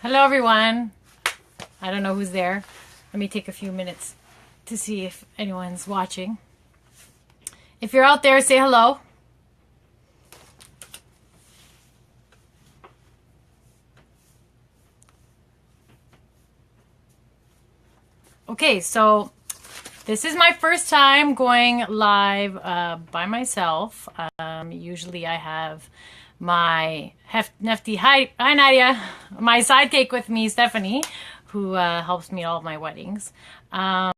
Hello everyone. I don't know who's there. Let me take a few minutes to see if anyone's watching. If you're out there, say hello. Okay, so this is my first time going live by myself. Usually I have my nefty, hi Nadia, my sidekick with me, Stephanie, who helps me at all of my weddings. But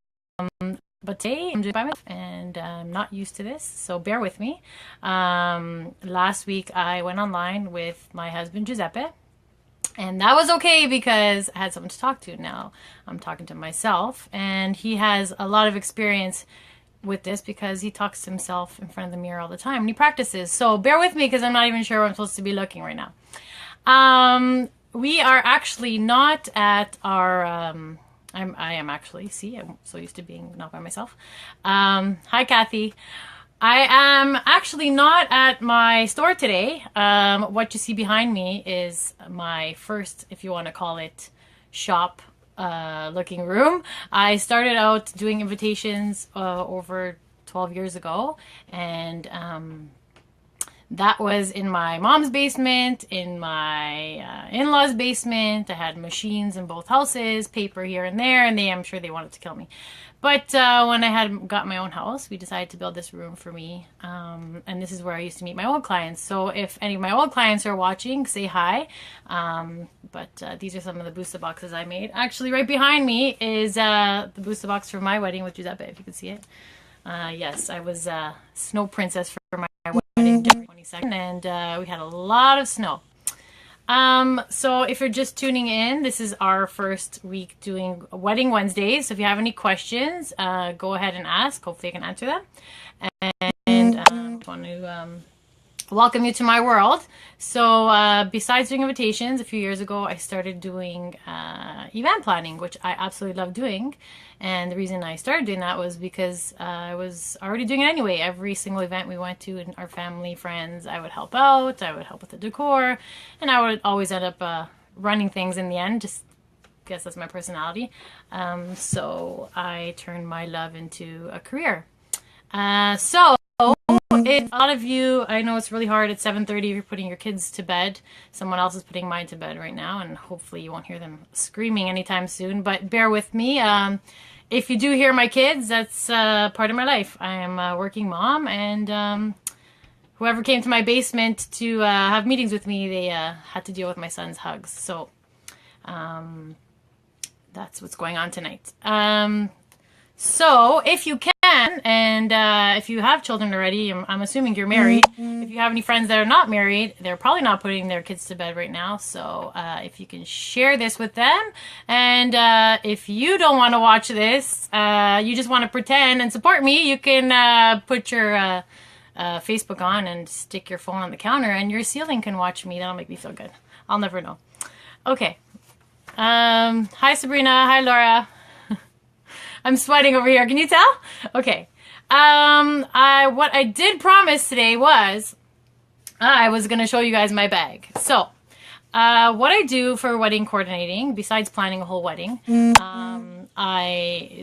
today I'm doing it by myself and I'm not used to this, so bear with me. Last week I went online with my husband Giuseppe, and that was okay because I had someone to talk to. Now I'm talking to myself, and he has a lot of experience with this because he talks to himself in front of the mirror all the time and he practices. So bear with me because I'm not even sure where I'm supposed to be looking right now. We are actually not at our I am actually, see, I'm so used to being not by myself. Hi Kathy. I am actually not at my store today. What you see behind me is my first, if you want to call it, shop looking room. I started out doing invitations over 12 years ago, and that was in my mom's basement, in my in-laws' basement. I had machines in both houses, paper here and there, and I'm sure they wanted to kill me. But when I had got my own house, we decided to build this room for me, and this is where I used to meet my old clients. So if any of my old clients are watching, say hi. But these are some of the Busta boxes I made. Actually, right behind me is the Busta box for my wedding with Giuseppe, if you can see it. Yes, I was Snow Princess for my wedding, January 22nd, and we had a lot of snow. So if you're just tuning in, this is our first week doing Wedding Wednesdays. So if you have any questions, go ahead and ask. Hopefully I can answer them. And I want to welcome you to my world. So besides doing invitations, a few years ago, I started doing event planning, which I absolutely love doing. And the reason I started doing that was because I was already doing it anyway. Every single event we went to, and our family, friends, I would help out. I would help with the decor, and I would always end up running things in the end. Just guess that's my personality. So I turned my love into a career. A lot of you, I know it's really hard at 7:30 if you're putting your kids to bed. Someone else is putting mine to bed right now, and hopefully you won't hear them screaming anytime soon, but bear with me. If you do hear my kids, that's part of my life. I am a working mom, and whoever came to my basement to have meetings with me, they had to deal with my son's hugs. So that's what's going on tonight. So if you can, and if you have children already, I'm assuming you're married. If you have any friends that are not married, they're probably not putting their kids to bed right now. So if you can share this with them, and if you don't want to watch this, you just want to pretend and support me, you can put your Facebook on and stick your phone on the counter, and your ceiling can watch me. That'll make me feel good. I'll never know. Okay. Hi Sabrina. Hi Laura. I'm sweating over here. Can you tell? Okay. What I did promise today was I was going to show you guys my bag. So, what I do for wedding coordinating, besides planning a whole wedding, a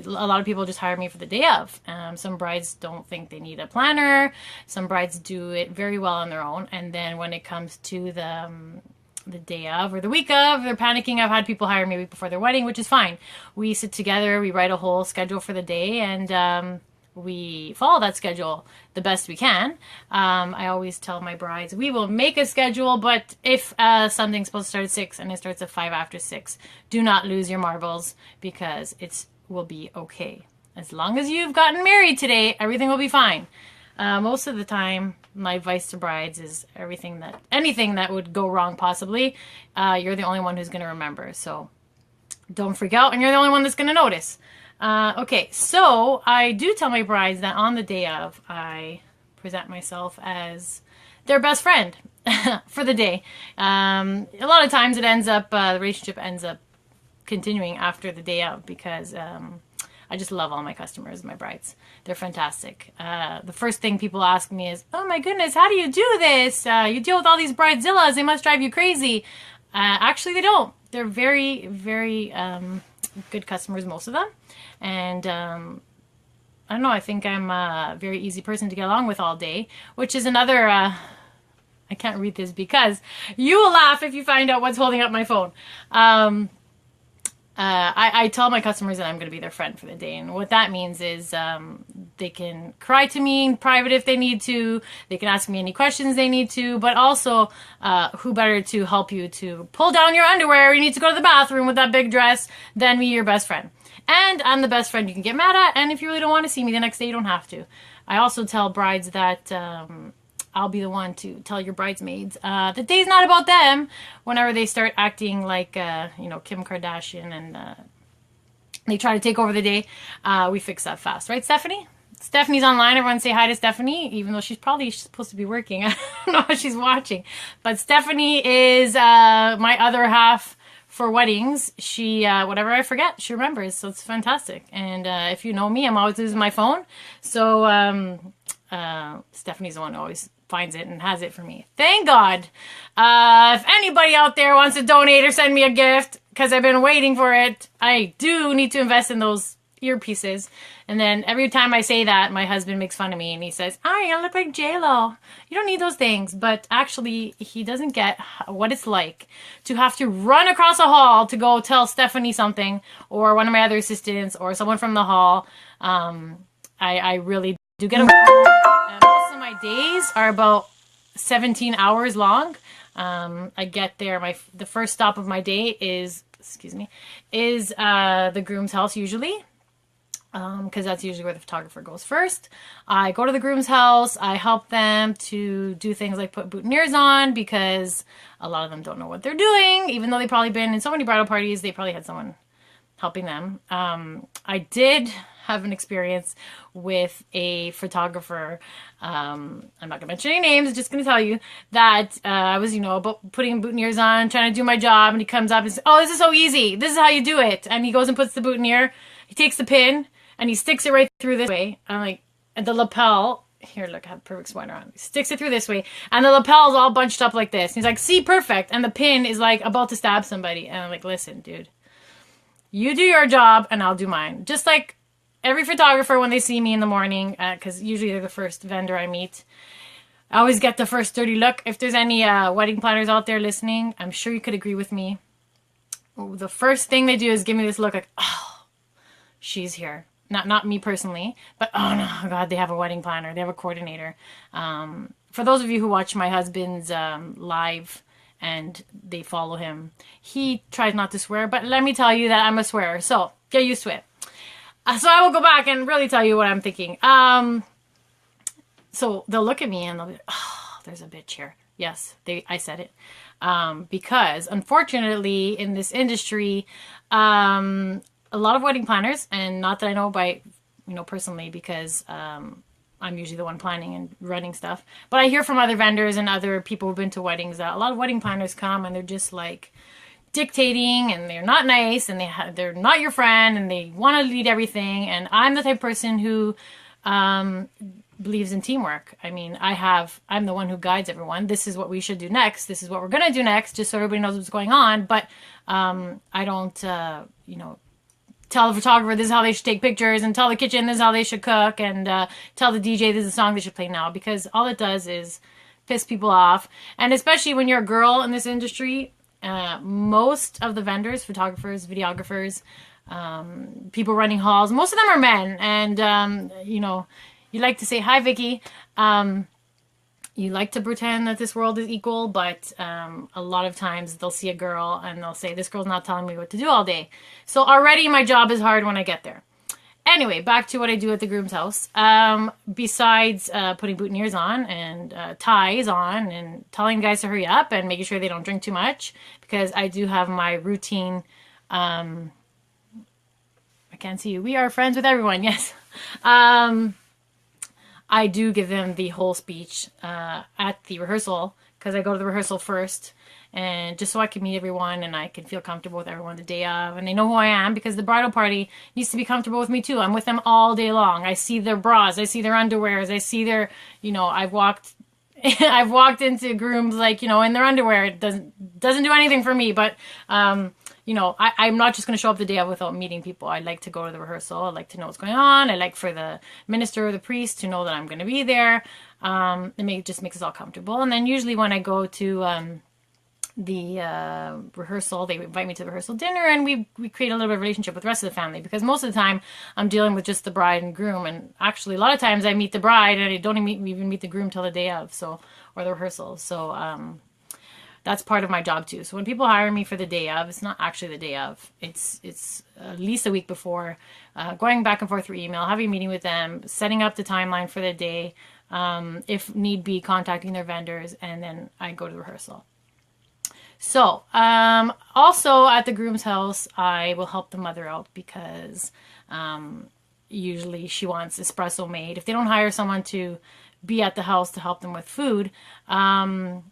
lot of people just hire me for the day of. Some brides don't think they need a planner. Some brides do it very well on their own. And then when it comes to the day of or the week of, they're panicking. I've had people hire me a week before their wedding, which is fine. We sit together, we write a whole schedule for the day, and we follow that schedule the best we can. I always tell my brides, we will make a schedule, but if something's supposed to start at 6 and it starts at 5 after 6, do not lose your marbles, because it will be okay. As long as you've gotten married today, everything will be fine. Most of the time, my advice to brides is anything that would go wrong possibly, you're the only one who's going to remember. So don't freak out, and you're the only one that's going to notice. Okay, so I do tell my brides that on the day of, I present myself as their best friend for the day. A lot of times it ends up, the relationship ends up continuing after the day of, because I just love all my customers, my brides. They're fantastic. The first thing people ask me is, oh my goodness, how do you do this? You deal with all these bridezillas. They must drive you crazy. Actually, they don't. They're very, very good customers, most of them. And I don't know, I think I'm a very easy person to get along with all day, which is another, I can't read this because you will laugh if you find out what's holding up my phone. I tell my customers that I'm going to be their friend for the day. And what that means is they can cry to me in private if they need to. They can ask me any questions they need to. But also, who better to help you to pull down your underwear? You need to go to the bathroom with that big dress than me, your best friend. And I'm the best friend you can get mad at. And if you really don't want to see me the next day, you don't have to. I also tell brides that I'll be the one to tell your bridesmaids the day's not about them whenever they start acting like, Kim Kardashian and they try to take over the day. We fix that fast. Right, Stephanie? Stephanie's online. Everyone say hi to Stephanie, even though she's probably supposed to be working. I don't know if she's watching. But Stephanie is my other half for weddings. She, whatever I forget, she remembers. So it's fantastic. And if you know me, I'm always losing my phone. So Stephanie's the one who always finds it and has it for me. Thank God. If anybody out there wants to donate or send me a gift, because I've been waiting for it, I do need to invest in those earpieces. And then every time I say that, my husband makes fun of me and he says, "Oh, you look like J-Lo. You don't need those things." But actually, he doesn't get what it's like to have to run across a hall to go tell Stephanie something, or one of my other assistants, or someone from the hall. I really do get a... most of my days are about 17 hours long. I get there. The first stop of my day is, the groom's house usually. Because that's usually where the photographer goes first. I go to the groom's house. I help them to do things like put boutonnieres on, because a lot of them don't know what they're doing. Even though they've probably been in so many bridal parties, they probably had someone helping them. I did have an experience with a photographer. I'm not going to mention any names. I'm just going to tell you that I was, about putting boutonnieres on, trying to do my job. And he comes up and says, "Oh, this is so easy. This is how you do it." And he goes and puts the boutonniere. He takes the pin and he sticks it right through this way. I'm like, and the lapel, here, look, I have a perfect sweater on. He sticks it through this way. And the lapel's all bunched up like this. And he's like, "See, perfect." And the pin is like about to stab somebody. And I'm like, "Listen, dude, you do your job and I'll do mine." Just like every photographer when they see me in the morning, because usually they're the first vendor I meet. I always get the first dirty look. If there's any wedding planners out there listening, I'm sure you could agree with me. The first thing they do is give me this look like, "Oh, she's here." Not me personally, but oh no, God, they have a wedding planner. They have a coordinator. For those of you who watch my husband's live and they follow him, he tries not to swear, but let me tell you that I'm a swearer. So get used to it. So I will go back and really tell you what I'm thinking. So they'll look at me and they'll be like, "Oh, there's a bitch here." Yes, I said it. Because unfortunately in this industry, a lot of wedding planners, and not that I know by, personally, because I'm usually the one planning and running stuff, but I hear from other vendors and other people who've been to weddings that a lot of wedding planners come and they're just like dictating, and they're not nice, and they're not your friend, and they want to lead everything. And I'm the type of person who believes in teamwork. I mean, I'm the one who guides everyone. This is what we should do next. This is what we're going to do next, just so everybody knows what's going on. But I don't, tell the photographer this is how they should take pictures, and tell the kitchen this is how they should cook, and tell the DJ this is a song they should play now, because all it does is piss people off. And especially when you're a girl in this industry, most of the vendors, photographers, videographers, people running halls, most of them are men. And, you like to say, "Hi, Vicky." You like to pretend that this world is equal, but a lot of times they'll see a girl and they'll say, "This girl's not telling me what to do all day." So already my job is hard when I get there. Anyway, back to what I do at the groom's house. Besides putting boutonnieres on and ties on and telling guys to hurry up and making sure they don't drink too much, because I do have my routine. I can't see you. We are friends with everyone. Yes. I do give them the whole speech at the rehearsal, because I go to the rehearsal first, and just so I can meet everyone and I can feel comfortable with everyone the day of, and they know who I am, because the bridal party needs to be comfortable with me too. I'm with them all day long. I see their bras, I see their underwears, I see their, I've walked I've walked into grooms like, in their underwear. It doesn't do anything for me, but I'm not just going to show up the day of without meeting people. I like to go to the rehearsal. I like to know what's going on. I like for the minister or the priest to know that I'm going to be there. Just makes us all comfortable. And then usually when I go to the rehearsal, they invite me to the rehearsal dinner, and we create a little bit of relationship with the rest of the family, because most of the time I'm dealing with just the bride and groom, and actually a lot of times I meet the bride and I don't even meet the groom till the day of, or the rehearsal. So that's part of my job too. So when people hire me for the day of, it's not actually the day of. It's at least a week before, going back and forth through email, having a meeting with them, setting up the timeline for the day, if need be, contacting their vendors, and then I go to the rehearsal. So, also at the groom's house, I will help the mother out, because usually she wants espresso made. If they don't hire someone to be at the house to help them with food, I'm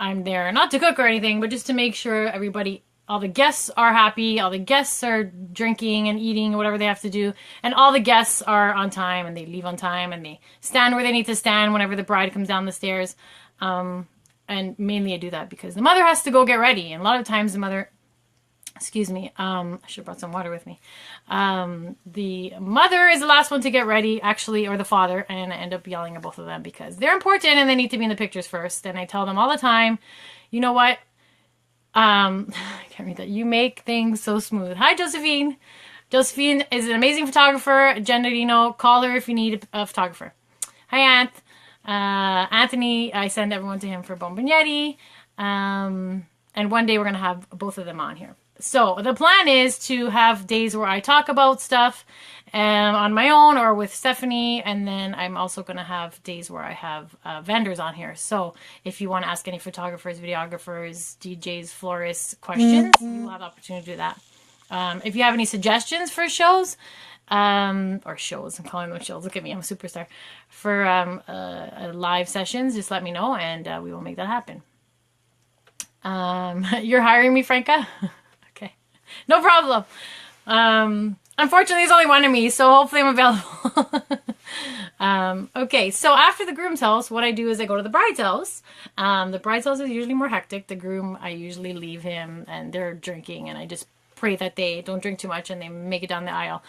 there not to cook or anything, but just to make sure all the guests are happy, all the guests are drinking and eating, whatever they have to do, and all the guests are on time and they leave on time and they stand where they need to stand whenever the bride comes down the stairs. And mainly I do that because the mother has to go get ready. And a lot of times the mother, excuse me, I should have brought some water with me. The mother is the last one to get ready, actually, or the father. And I end up yelling at both of them because they're important and they need to be in the pictures first. And I tell them all the time, you know what? I can't read that. You make things so smooth. Hi, Josephine. Josephine is an amazing photographer. Gendarino, call her if you need a photographer. Hi, Aunt. Anthony, I send everyone to him for Bombagnetti. And one day we're going to have both of them on here. So the plan is to have days where I talk about stuff on my own or with Stephanie. And then I'm also going to have days where I have vendors on here. So if you want to ask any photographers, videographers, DJs, florists questions, you will have the opportunity to do that. If you have any suggestions for shows, or shows, I'm calling them shows, look at me, I'm a superstar, for live sessions, just let me know and we will make that happen. You're hiring me, Franca? Okay, no problem. Unfortunately there's only one of me, so hopefully I'm available. Okay, so after the groom's house, what I do is I go to the bride's house. The bride's house is usually more hectic. The groom, I usually leave him and they're drinking, and I just pray that they don't drink too much and they make it down the aisle,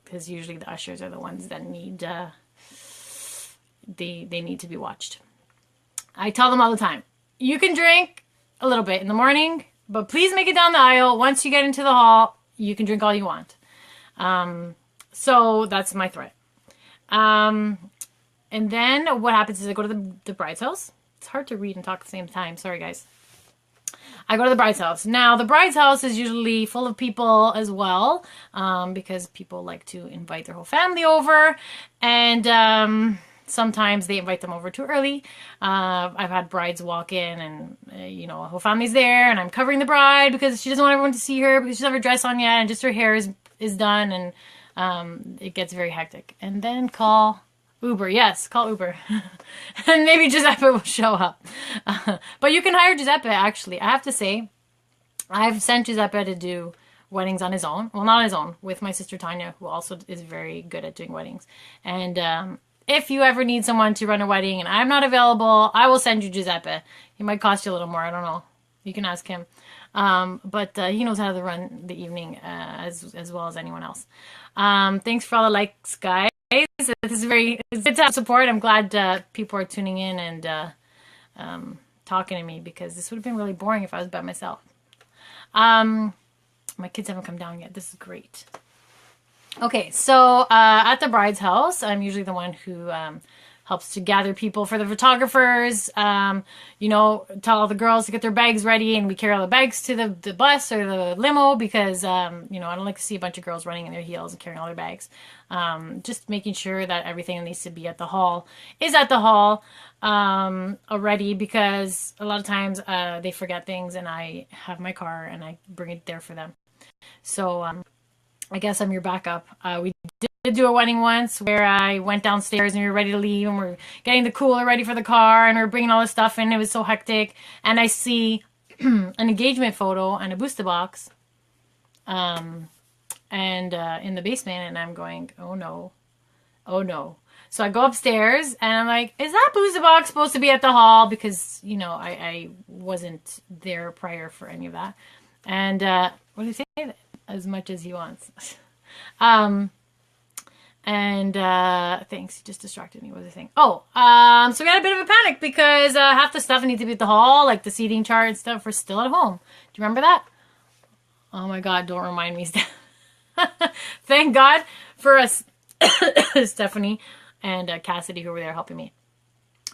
because usually the ushers are the ones that need they need to be watched. I tell them all the time, you can drink a little bit in the morning, but please make it down the aisle. Once you get into the hall, you can drink all you want. So that's my threat. And then what happens is I go to the bride's house. It's hard to read and talk at the same time, sorry guys. I go to the bride's house. Now, the bride's house is usually full of people as well, because people like to invite their whole family over, and sometimes they invite them over too early. I've had brides walk in and, a whole family's there, and I'm covering the bride because she doesn't want everyone to see her because she doesn't have her dress on yet, and just her hair is done, and it gets very hectic. And then call Uber. Yes, call Uber. And maybe Giuseppe will show up. But you can hire Giuseppe, actually. I have to say, I've sent Giuseppe to do weddings on his own. Well, not on his own, with my sister Tanya, who also is very good at doing weddings. And if you ever need someone to run a wedding and I'm not available, I will send you Giuseppe. He might cost you a little more. I don't know. You can ask him. But he knows how to run the evening as well as anyone else. Thanks for all the likes, guys. This is it's good to have support. I'm glad people are tuning in and talking to me, because this would have been really boring if I was by myself. My kids haven't come down yet. This is great. Okay, so at the bride's house, I'm usually the one who helps to gather people for the photographers, tell all the girls to get their bags ready, and we carry all the bags to the bus or the limo, because, I don't like to see a bunch of girls running in their heels and carrying all their bags. Just making sure that everything that needs to be at the hall is at the hall already, because a lot of times they forget things, and I have my car and I bring it there for them. So I guess I'm your backup. We did do a wedding once where I went downstairs and we were ready to leave, and we're getting the cooler ready for the car, and we're bringing all this stuff in. It was so hectic. And I see an engagement photo and a Busta box in the basement, and I'm going, oh no. So I go upstairs and I'm like, is that Busta box supposed to be at the hall? Because, you know, I wasn't there prior for any of that. And what do you say? As much as he wants. Thanks, you just distracted me. What was I saying? Oh, so we had a bit of a panic because half the stuff needs to be at the hall, like the seating chart and stuff, we're still at home. Do you remember that? Oh my God, don't remind me. Thank God for us, Stephanie and Cassidy, who were there helping me.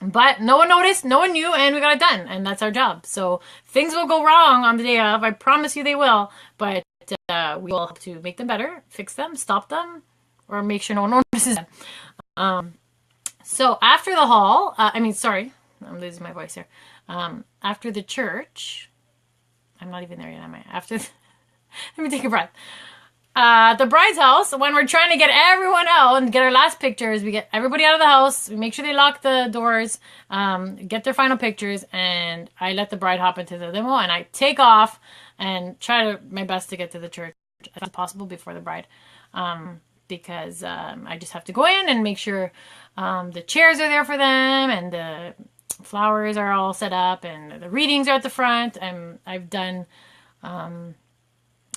But no one noticed, no one knew, and we got it done. And that's our job. So things will go wrong on the day of. I promise you they will. But we will help to make them better, fix them, stop them, or make sure no one notices them. So after the hall, sorry, I'm losing my voice here. After the church, I'm not even there yet, am I? Let me take a breath. The bride's house, when we're trying to get everyone out and get our last pictures, we get everybody out of the house, we make sure they lock the doors, get their final pictures, and I let the bride hop into the limo, and I take off and try my best to get to the church as possible before the bride. Because I just have to go in and make sure the chairs are there for them and the flowers are all set up and the readings are at the front. I've done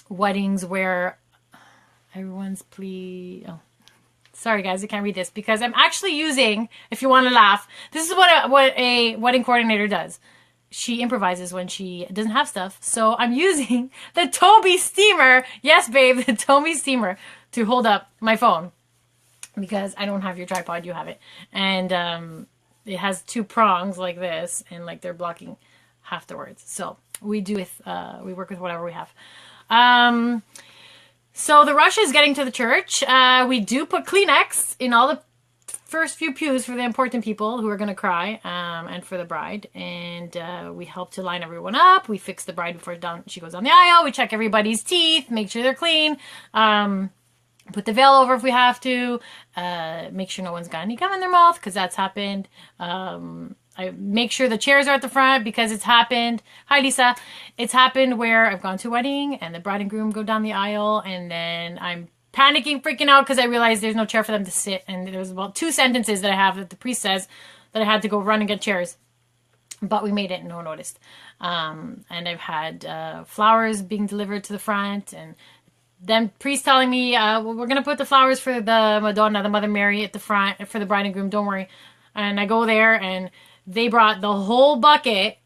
weddings where everyone's sorry guys, I can't read this because I'm actually using, if you want to laugh, this is what a wedding coordinator does. She improvises when she doesn't have stuff. So I'm using the Toby steamer. Yes, babe, the Toby steamer to hold up my phone because I don't have your tripod, you have it. And it has two prongs like this and like they're blocking half the words. So we work with whatever we have. So the rush is getting to the church. We do put Kleenex in all the first few pews for the important people who are going to cry, and for the bride. And we help to line everyone up. We fix the bride before she goes down the aisle. We check everybody's teeth, make sure they're clean. Put the veil over if we have to. Make sure no one's got any gum in their mouth because that's happened. I make sure the chairs are at the front because it's happened. Hi, Lisa. It's happened where I've gone to a wedding and the bride and groom go down the aisle and then I'm panicking, freaking out because I realized there's no chair for them to sit. And there was about 2 sentences that I have that the priest says that I had to go run and get chairs. But we made it and no one noticed. And I've had flowers being delivered to the front and then priest telling me, well, we're going to put the flowers for the Madonna, the Mother Mary at the front for the bride and groom. Don't worry. And I go there and they brought the whole bucket,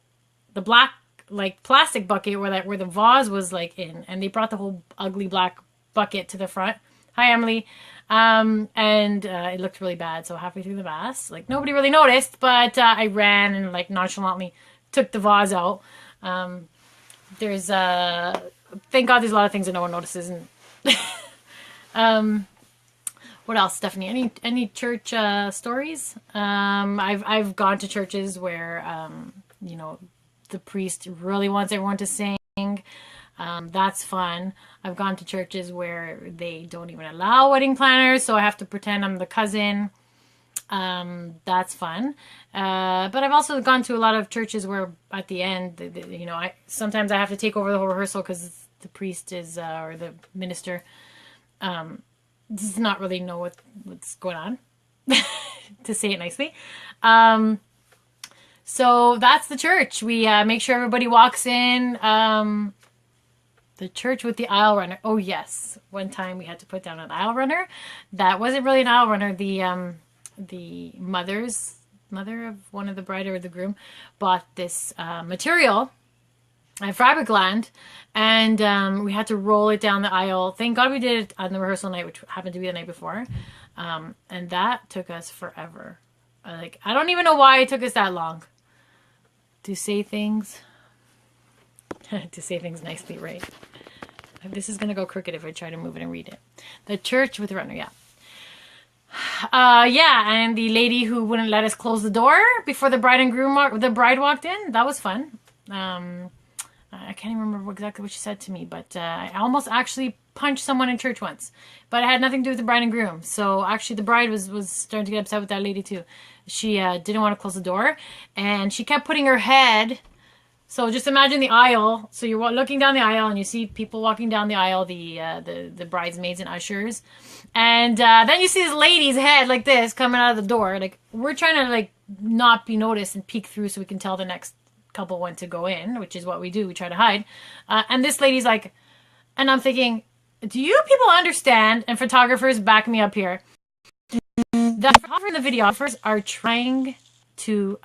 the black like plastic bucket where the vase was like in, and they brought the whole ugly black bucket to the front. Hi, Emily. It looked really bad. So halfway through the mass, like nobody really noticed, but I ran and like nonchalantly took the vase out. Thank God there's a lot of things that no one notices. And what else, Stephanie? Any church stories? I've gone to churches where the priest really wants everyone to sing. That's fun. I've gone to churches where they don't even allow wedding planners, so I have to pretend I'm the cousin. That's fun. But I've also gone to a lot of churches where at the end, sometimes I have to take over the whole rehearsal because the priest or the minister does not really know what's going on, to say it nicely. So that's the church. We make sure everybody walks in. The church with the aisle runner. Oh yes, one time we had to put down an aisle runner. That wasn't really an aisle runner. The mother of one of the bride or the groom bought this material, a fiberglass, and we had to roll it down the aisle. Thank God we did it on the rehearsal night, which happened to be the night before, and that took us forever. I don't even know why it took us that long to say things. To say things nicely, right? This is gonna go crooked if I try to move it and read it. The church with the runner, yeah. And the lady who wouldn't let us close the door before the bride walked in. That was fun. I can't even remember exactly what she said to me, but I almost actually punched someone in church once, but it had nothing to do with the bride and groom. So actually the bride was starting to get upset with that lady too. She didn't want to close the door, and she kept putting her head So just imagine the aisle. So you're looking down the aisle and you see people walking down the aisle, the bridesmaids and ushers, and then you see this lady's head like this coming out of the door. Like we're trying to like not be noticed and peek through so we can tell the next couple when to go in, which is what we do. We try to hide. And this lady's like, and I'm thinking, do you people understand? And photographers back me up here. The photographer and the videographers are trying to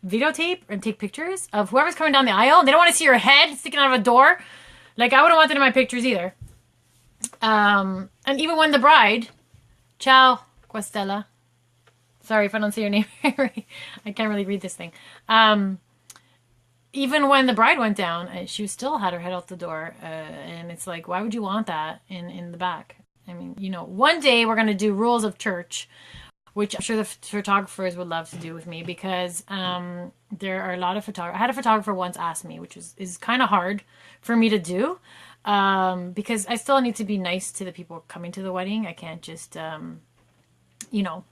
videotape and take pictures of whoever's coming down the aisle. They don't want to see your head sticking out of a door. Like I wouldn't want that in my pictures either. And even when the bride, ciao, Questella. Sorry if I don't say your name right. I can't really read this thing. Even when the bride went down, she still had her head out the door. And it's like, why would you want that in the back? I mean, you know, one day we're going to do rules of church, which I'm sure the photographers would love to do with me, because there are a lot of photographers. I had a photographer once ask me, which is kind of hard for me to do, because I still need to be nice to the people coming to the wedding. I can't just, you know,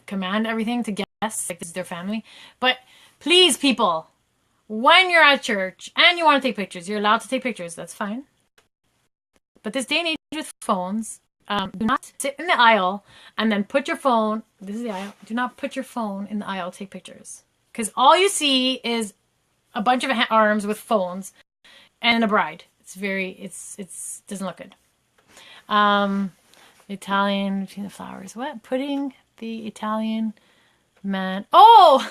command everything to guests, like this is their family. But please, people, when you're at church and you want to take pictures, you're allowed to take pictures. That's fine. But this day and age with phones, do not sit in the aisle and then put your phone, this is the aisle, do not put your phone in the aisle to take pictures. Because all you see is a bunch of arms with phones and a bride. It's doesn't look good. Italian between the flowers. What? Putting the Italian man. Oh!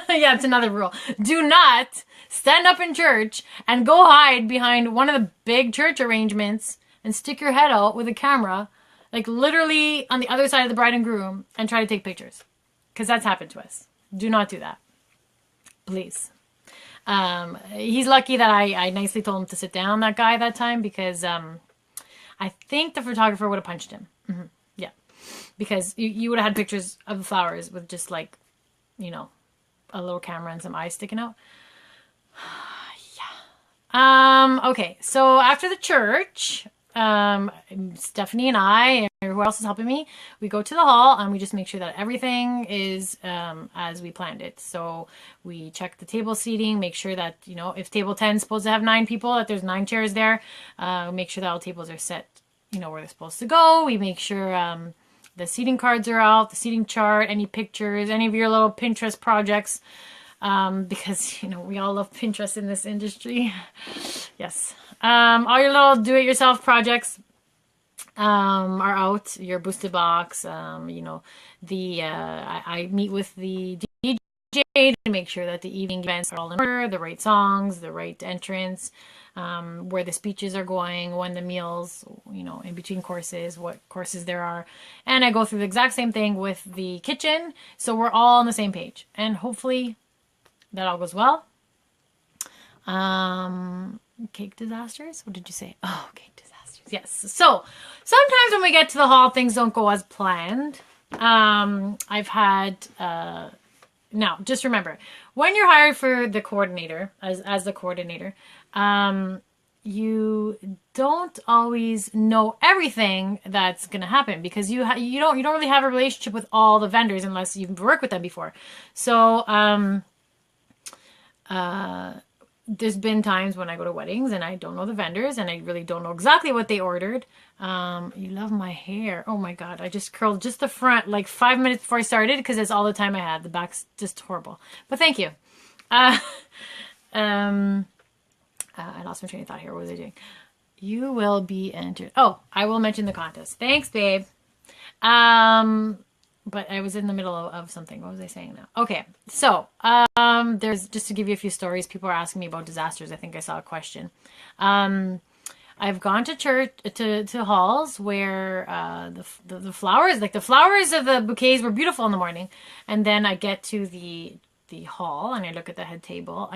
Yeah, it's another rule. Do not stand up in church and go hide behind one of the big church arrangements and stick your head out with a camera, like literally on the other side of the bride and groom, and try to take pictures. Because that's happened to us. Do not do that. Please. He's lucky that I nicely told him to sit down, that guy, that time, because I think the photographer would have punched him. Mm-hmm. Yeah. Because you would have had pictures of the flowers with just like, you know, a little camera and some eyes sticking out. Yeah. Okay. So after the church, Stephanie and I, or who else is helping me, we go to the hall and we just make sure that everything is as we planned it. So we check the table seating, make sure that, you know, if table 10 is supposed to have 9 people, that there's 9 chairs there. Make sure that all tables are set, you know, where they're supposed to go. We make sure the seating cards are out, the seating chart, any pictures, any of your little Pinterest projects. Because, you know, we all love Pinterest in this industry. Yes. All your little do-it-yourself projects are out. Your Busta box, you know, I meet with the DJ to make sure that the evening events are all in order, the right songs, the right entrance, where the speeches are going, when the meals, you know, in between courses, what courses there are. And I go through the exact same thing with the kitchen, so we're all on the same page. And hopefully that all goes well. Cake disasters? What did you say? Oh, cake disasters. Yes. So sometimes when we get to the hall, things don't go as planned. I've had, now just remember, when you're hired for the coordinator, as the coordinator, you don't always know everything that's going to happen, because you don't really have a relationship with all the vendors unless you've worked with them before. So, there's been times when I go to weddings and I don't know the vendors and I really don't know exactly what they ordered. You love my hair. Oh my God. I just curled just the front like 5 minutes before I started because that's all the time I had. The back's just horrible. But thank you. I lost my train of thought here. What was I doing? You will be entered. Oh, I will mention the contest. Thanks, babe. But I was in the middle of something. What was I saying now? Okay, so there's, just to give you a few stories, people are asking me about disasters. I think I saw a question. I've gone to church, to halls where the flowers, like the flowers of the bouquets were beautiful in the morning. And then I get to the hall and I look at the head table.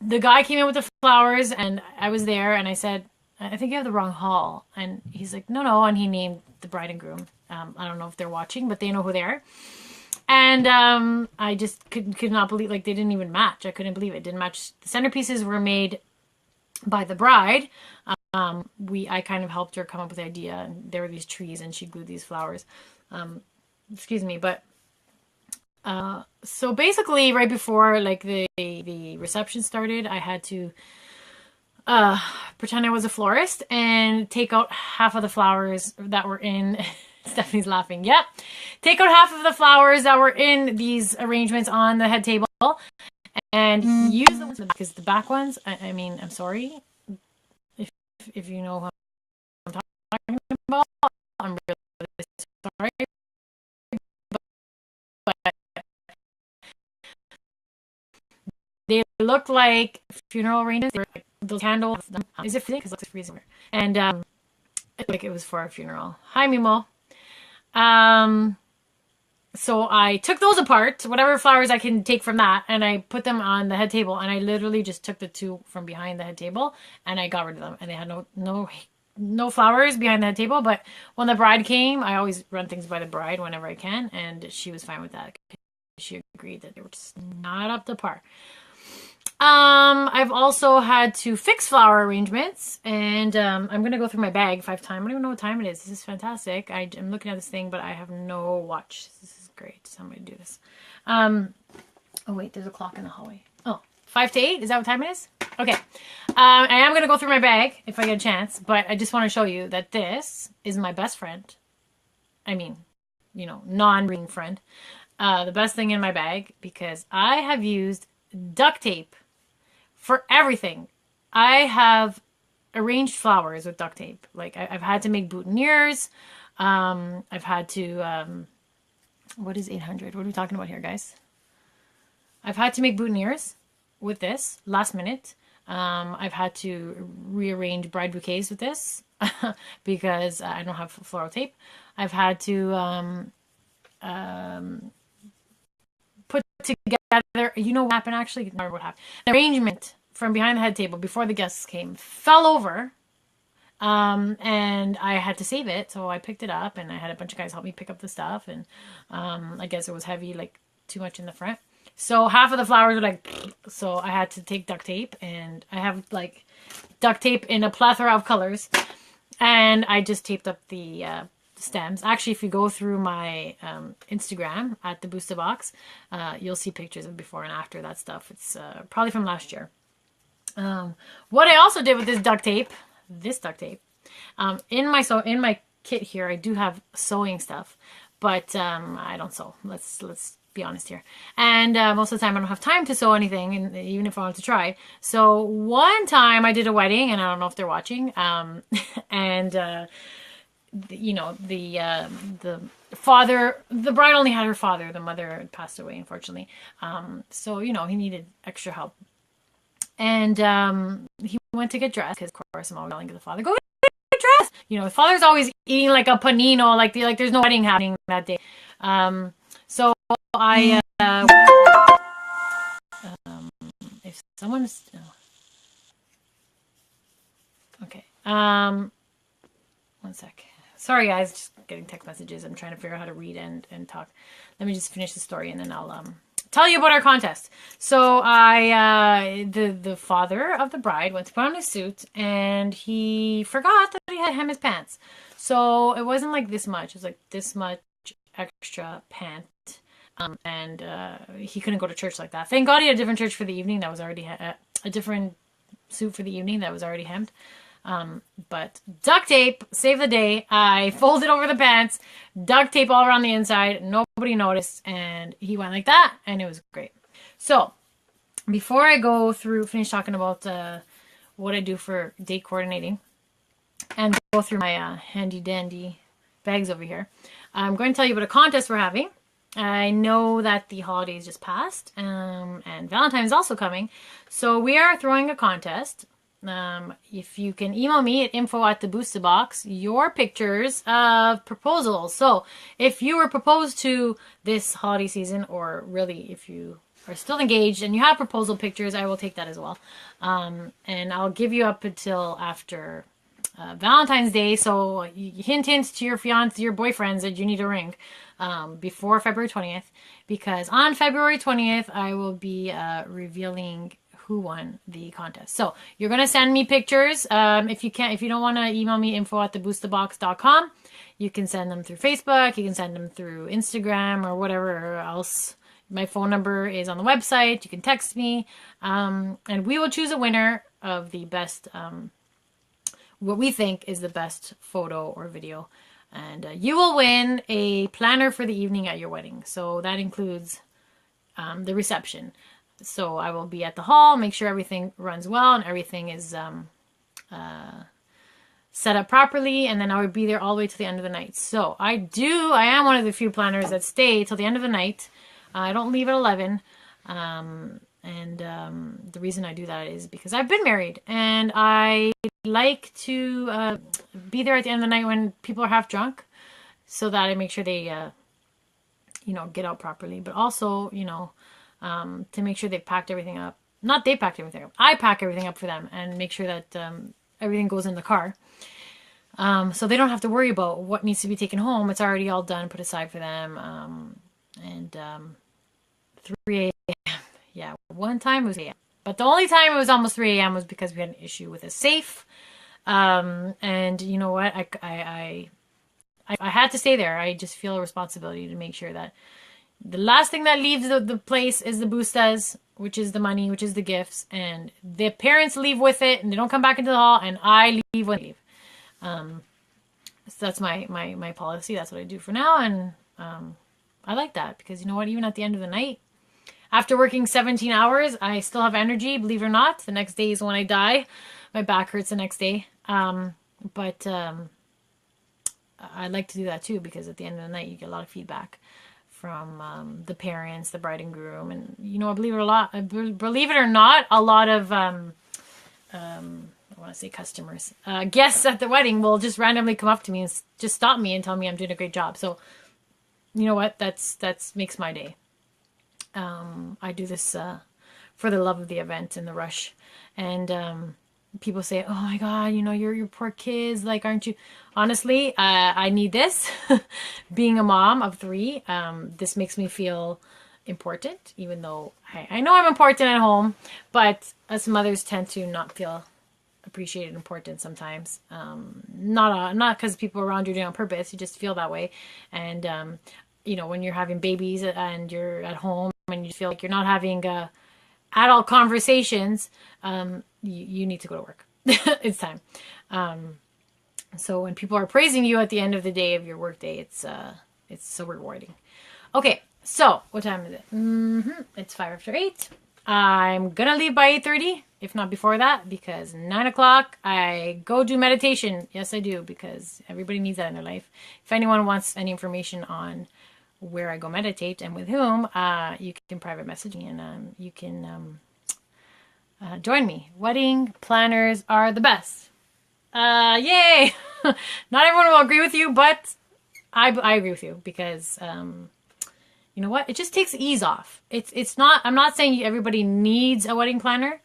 The guy came in with the flowers and I was there and I said, I think you have the wrong hall. And he's like, no. And he named the bride and groom. I don't know if they're watching, but they know who they are. And I just could not believe, like, they didn't even match. I couldn't believe it. Didn't match. The centerpieces were made by the bride. I kind of helped her come up with the idea. And there were these trees and she glued these flowers. Excuse me, but So basically, right before like the reception started, I had to pretend I was a florist and take out half of the flowers that were in. Stephanie's laughing. Yep. Take out half of the flowers that were in these arrangements on the head table and use the ones in the back, because the back ones, I mean, I'm sorry if you know what I'm talking about. I'm really sorry, but they look like funeral arrangements. They were like those candles. Is it freezing? Because it looks freezing. And like it was for a funeral. Hi, Mimo. So I took those apart, whatever flowers I can take from that, and I put them on the head table. And I literally just took the two from behind the head table and I got rid of them. And they had no flowers behind the head table. But when the bride came, I always run things by the bride whenever I can, and she was fine with that. She agreed that they were just not up to par. I've also had to fix flower arrangements, and I'm gonna go through my bag if I have time. I don't even know what time it is. This is fantastic. I'm looking at this thing, but I have no watch. This is great. So I'm gonna do this. Oh wait, there's a clock in the hallway. Oh, 5 to 8? Is that what time it is? Okay. I am gonna go through my bag if I get a chance, but I just want to show you that this is my best friend. I mean, you know, non-ring friend. The best thing in my bag, because I have used duct tape for everything. I have arranged flowers with duct tape. Like I've had to make boutonnieres. I've had to, what is 800? What are we talking about here, guys? I've had to make boutonnieres with this last minute. I've had to rearrange bride bouquets with this because I don't have floral tape. I've had to put together, you know what happened actually? I remember what happened. The arrangement from behind the head table before the guests came fell over, and I had to save it, so I picked it up, and I had a bunch of guys help me pick up the stuff, and I guess it was heavy, like too much in the front. So half of the flowers were like, so I had to take duct tape, and I have like duct tape in a plethora of colors, and I just taped up the stems. Actually, if you go through my Instagram at the Busta box, you'll see pictures of before and after that stuff. It's probably from last year. What I also did with this duct tape, in my kit here, I do have sewing stuff, but I don't sew. Let's be honest here. And most of the time, I don't have time to sew anything, and even if I wanted to try. So one time, I did a wedding, and I don't know if they're watching, and you know, the father, the bride only had her father, the mother passed away, unfortunately. So, you know, he needed extra help. And he went to get dressed, because of course I'm always yelling at the father, go get dressed. You know, the father's always eating like a panino, like there's no wedding happening that day. So I, if someone's, okay, one sec. Sorry guys, just getting text messages. I'm trying to figure out how to read and talk. Let me just finish the story and then I'll tell you about our contest. So the father of the bride went to put on his suit and he forgot that he had hem his pants. So it wasn't like this much. It was like this much extra pant. And he couldn't go to church like that. Thank God he had a different church for the evening that was already a different suit for the evening that was already hemmed. But duct tape saved the day. I folded over the pants, duct tape all around the inside. Nobody noticed, and he went like that, and it was great. So before I finish talking about what I do for date coordinating, and go through my handy dandy bags over here, I'm going to tell you about a contest we're having. I know that the holidays just passed, and Valentine's is also coming, so we are throwing a contest. If you can email me at info@thebustabox your pictures of proposals. So if you were proposed to this holiday season, or really if you are still engaged and you have proposal pictures, I will take that as well. And I'll give you up until after Valentine's Day. So hint to your fiance, your boyfriends, that you need a ring before February 20th, because on February 20th I will be revealing who won the contest. So you're going to send me pictures. If you don't want to email me, info@thebustabox.com, you can send them through Facebook. You can send them through Instagram or whatever else My phone number is on the website. You can text me, and we will choose a winner of the best, what we think is the best photo or video. And you will win a planner for the evening at your wedding. So that includes the reception. So I will be at the hall, make sure everything runs well and everything is set up properly, and then I would be there all the way to the end of the night. So I am one of the few planners that stay till the end of the night. I don't leave at 11. The reason I do that is because I've been married, and I like to be there at the end of the night when people are half drunk, so that I make sure they, get out properly. But also, to make sure they've packed everything up. Not they packed everything up. I pack everything up for them and make sure that everything goes in the car. So they don't have to worry about what needs to be taken home. It's already all done, put aside for them. 3 a.m. Yeah, one time it was 3 a.m. But the only time it was almost 3 a.m. was because we had an issue with a safe. And you know what? I had to stay there. I just feel a responsibility to make sure that the last thing that leaves the place is the Bustas, which is the money, which is the gifts, and the parents leave with it, and they don't come back into the hall, and I leave when I leave. So that's my policy. That's what I do for now, and I like that because you know what? Even at the end of the night, after working 17 hours, I still have energy. Believe it or not, the next day is when I die. My back hurts the next day. But I like to do that too because at the end of the night, you get a lot of feedback from the parents, the bride and groom, and believe it or not, a lot of I want to say customers, guests at the wedding will just randomly come up to me and just stop me and tell me I'm doing a great job. So you know what? That's makes my day. I do this for the love of the event and the rush, and people say, "Oh my God, your poor kids. Like, aren't you?" Honestly, I need this. Being a mom of 3, this makes me feel important, even though I know I'm important at home, but us mothers tend to not feel appreciated, important sometimes. Not because people around you are doing it on purpose. You just feel that way, and when you're having babies and you're at home and you feel like you're not having adult conversations, you need to go to work. It's time. So when people are praising you at the end of the day of your work day, it's so rewarding. Okay, so what time is it? It's 5 after 8. I'm gonna leave by 8:30, if not before that, because 9 o'clock I go do meditation. Yes, I do, because everybody needs that in their life. If anyone wants any information on where I go meditate and with whom, you can private message me, and you can join me. Wedding planners are the best. Yay! Not everyone will agree with you, but I agree with you because you know what? It just takes ease off. It's not. I'm not saying everybody needs a wedding planner.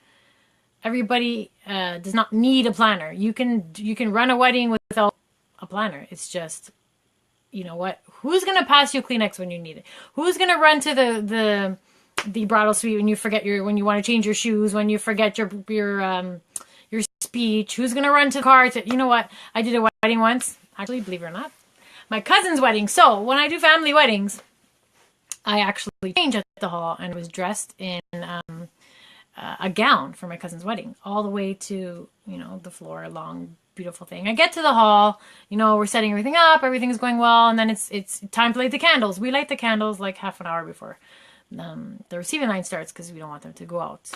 Everybody does not need a planner. You can run a wedding without a planner. It's just, you know what? Who's gonna pass you Kleenex when you need it? Who's gonna run to the bridal suite when when you want to change your shoes, when you forget your speech? Who's gonna run to the car to, you know what? I did a wedding once, actually, believe it or not, my cousin's wedding. So when I do family weddings, I actually changed at the hall and was dressed in a gown for my cousin's wedding, all the way to the floor, long beautiful thing. I get to the hall, we're setting everything up, everything's going well, and then it's time to light the candles. We light the candles like half an hour before the receiving line starts because we don't want them to go out.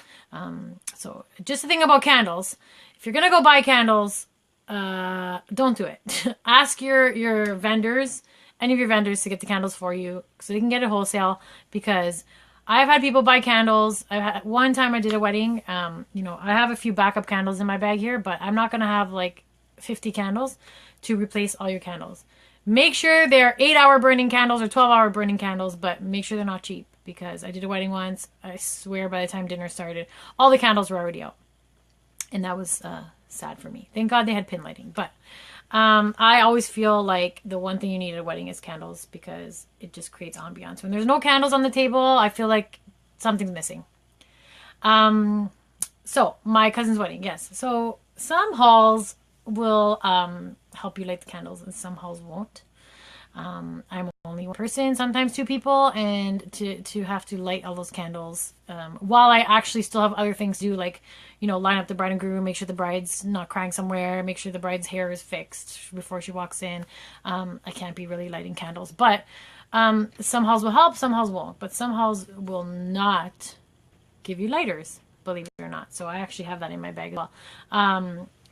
So just the thing about candles, if you're gonna go buy candles, don't do it. Ask your vendors, any of your vendors, to get the candles for you so they can get it wholesale, because I've had people buy candles. One time I did a wedding. I have a few backup candles in my bag here, but I'm not gonna have like 50 candles to replace all your candles. Make sure they're 8-hour burning candles or 12-hour burning candles, but make sure they're not cheap, because I did a wedding once. I swear by the time dinner started, all the candles were already out. And that was sad for me. Thank God they had pin lighting. But I always feel like the one thing you need at a wedding is candles, because it just creates ambiance. When there's no candles on the table, I feel like something's missing. So my cousin's wedding, yes. So some halls will help you light the candles and some halls won't. I'm only one person, sometimes two people, and to have to light all those candles while I actually still have other things to do, like, you know, line up the bride and groom, make sure the bride's not crying somewhere, make sure the bride's hair is fixed before she walks in. I can't be really lighting candles, but some halls will help, some halls won't, but some halls will not give you lighters, believe it or not. So I actually have that in my bag as well.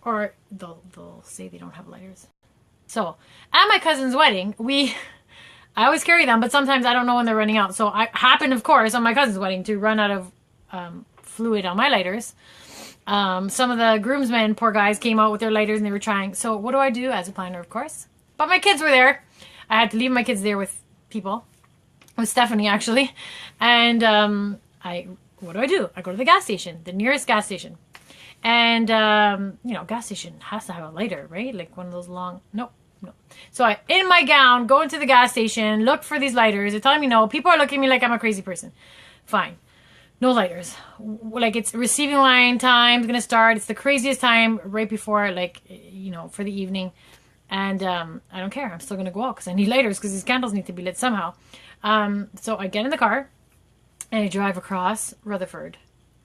Or they'll say they don't have lighters. So at my cousin's wedding, I always carry them, but sometimes I don't know when they're running out. So I happened, of course, on my cousin's wedding to run out of fluid on my lighters. Some of the groomsmen, poor guys, came out with their lighters and they were trying. So what do I do as a planner, of course? But my kids were there. I had to leave my kids there with people, with Stephanie actually. And what do? I go to the gas station, the nearest gas station. And, you know, gas station has to have a lighter, right? Like one of those long, no. So I, in my gown, go into the gas station, look for these lighters. They're telling me no. People are looking at me like I'm a crazy person. Fine. No lighters. Like, it's receiving line time is going to start. It's the craziest time right before, like, you know, for the evening. And I don't care. I'm still going to go out because I need lighters because these candles need to be lit somehow. So I get in the car and I drive across Rutherford